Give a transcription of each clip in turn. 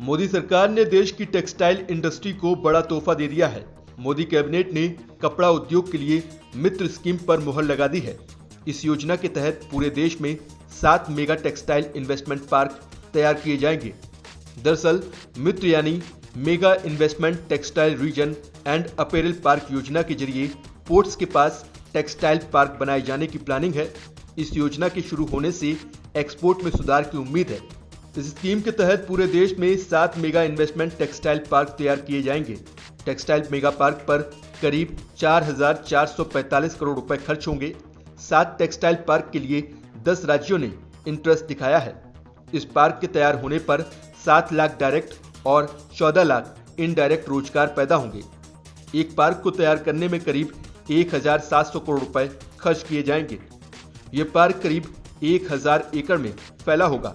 मोदी सरकार ने देश की टेक्सटाइल इंडस्ट्री को बड़ा तोहफा दे दिया है। मोदी कैबिनेट ने कपड़ा उद्योग के लिए मित्र स्कीम पर मुहर लगा दी है। इस योजना के तहत पूरे देश में 7 मेगा टेक्सटाइल इन्वेस्टमेंट पार्क तैयार किए जाएंगे। दरअसल मित्र यानी mega investment textile reason and apparel park योजना के जरिए पोर्ट्स के पास टेक्सटाइल पार्क बनाए जाने की प्लानिंग है। इस योजना के शुरू होने से एक्सपोर्ट में सुधार की उम्मीद है। इस स्कीम के तहत पूरे देश में 7 मेगा इन्वेस्टमेंट टेक्सटाइल पार्क तैयार किए जाएंगे। टेक्सटाइल मेगा पार्क पर करीब 4,445 करोड़ रुपए खर्च होंगे। 7 टेक्सटाइल पार्क के लिए 10 राज्यों ने इंटरेस्ट दिखाया है। इस पार्क के तैयार होने पर 7 लाख डायरेक्ट और 14 लाख इनडायरेक्ट रोजगार पैदा होंगे। एक पार्क को तैयार करने में करीब 1,700 करोड़ रुपए खर्च किए जाएंगे। ये पार्क करीब 1,000 एकड़ में फैला होगा।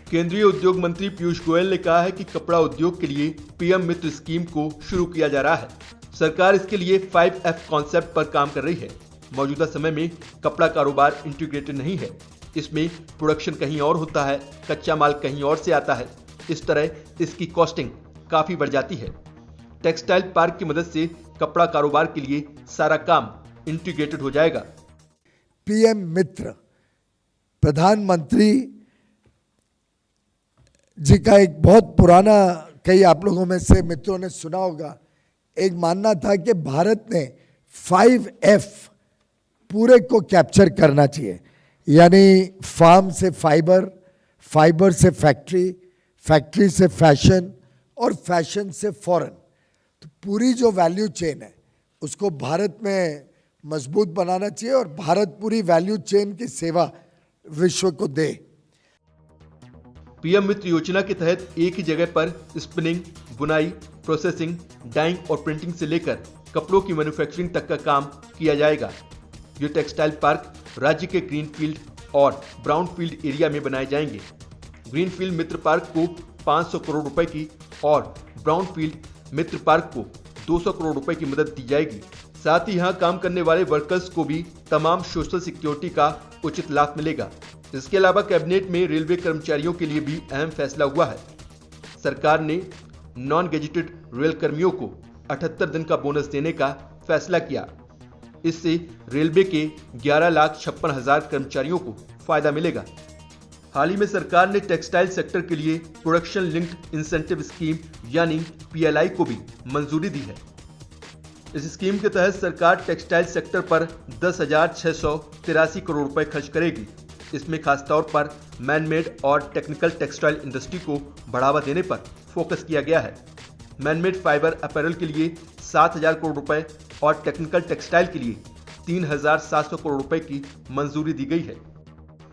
केंद्रीय उद्योग मंत्री पीयूष गोयल ने कहा है कि कपड़ा उद्योग के लिए पीएम मित्र स्कीम को शुरू किया जा रहा है। सरकार इसके लिए 5F कॉन्सेप्ट पर काम कर रही है। मौजूदा समय में कपड़ा कारोबार इंटीग्रेटेड नहीं है। इसमें प्रोडक्शन कहीं और होता है, कच्चा माल कहीं और से आता है। इस तरह इसकी कॉस्टिंग काफी बढ़ जाती है। टेक्सटाइल पार्क की मदद से कपड़ा कारोबार के लिए सारा काम इंटीग्रेटेड हो जाएगा। पीएम मित्र, प्रधानमंत्री जी का एक बहुत पुराना, कई आप लोगों में से मित्रों ने सुना होगा, एक मानना था कि भारत ने 5F पूरे को कैप्चर करना चाहिए, यानी फार्म से फाइबर, फाइबर से फैक्ट्री, फैक्ट्री से फैशन और फैशन से फॉरेन। तो पूरी जो वैल्यू चेन है उसको भारत में मजबूत बनाना चाहिए और भारत पूरी वैल्यू चेन की सेवा विश्व को दे। पीएम मित्र योजना के तहत एक ही जगह पर स्पिनिंग, बुनाई, प्रोसेसिंग, डाइंग और प्रिंटिंग से लेकर कपड़ों की मैन्युफैक्चरिंग तक का काम किया जाएगा। ये टेक्सटाइल पार्क राज्य के ग्रीनफील्ड और ब्राउनफील्ड एरिया में बनाए जाएंगे। ग्रीनफील्ड मित्र पार्क को 500 करोड़ रुपए की और ब्राउनफील्ड मित्र पार्क को 200 करोड़ रुपए की मदद दी जाएगी। साथ ही यहाँ काम करने वाले वर्कर्स को भी तमाम सोशल सिक्योरिटी का उचित लाभ मिलेगा। इसके अलावा कैबिनेट में रेलवे कर्मचारियों के लिए भी अहम फैसला हुआ है। सरकार ने नॉन गेजेटेड रेल कर्मियों को 78 दिन का बोनस देने का फैसला किया। इससे रेलवे के 11,56,000 कर्मचारियों को फायदा मिलेगा। हाल ही में सरकार ने टेक्सटाइल सेक्टर के लिए प्रोडक्शन लिंक्ड इंसेंटिव स्कीम यानी PLI को भी मंजूरी दी है। इस स्कीम के तहत सरकार टेक्सटाइल सेक्टर पर 10,683 करोड़ रुपए खर्च करेगी। इसमें खासतौर पर मैनमेड और टेक्निकल टेक्सटाइल इंडस्ट्री को बढ़ावा देने पर फोकस किया गया है। मैनमेड फाइबर अपैरल के लिए 7,000 करोड़ रुपए और टेक्निकल टेक्सटाइल के लिए 3,700 करोड़ रुपए की मंजूरी दी गई है।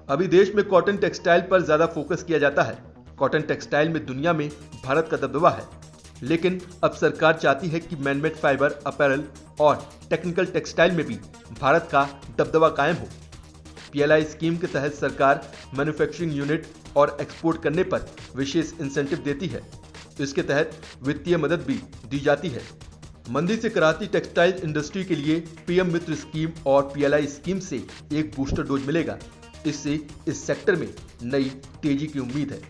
अभी देश में कॉटन टेक्सटाइल पर ज्यादा फोकस किया जाता है। कॉटन टेक्सटाइल में दुनिया में भारत का दबदबा है, लेकिन अब सरकार चाहती है कि मैनमेड फाइबर अपैरल और टेक्निकल टेक्सटाइल में भी भारत का दबदबा कायम हो। PLI स्कीम के तहत सरकार मैन्युफैक्चरिंग यूनिट और एक्सपोर्ट करने पर विशेष इंसेंटिव देती है। इसके तहत वित्तीय मदद भी दी जाती है। मंदी से कराहती टेक्सटाइल इंडस्ट्री के लिए पीएम मित्र स्कीम और PLI स्कीम से एक बूस्टर डोज मिलेगा। इससे इस सेक्टर में नई तेजी की उम्मीद है।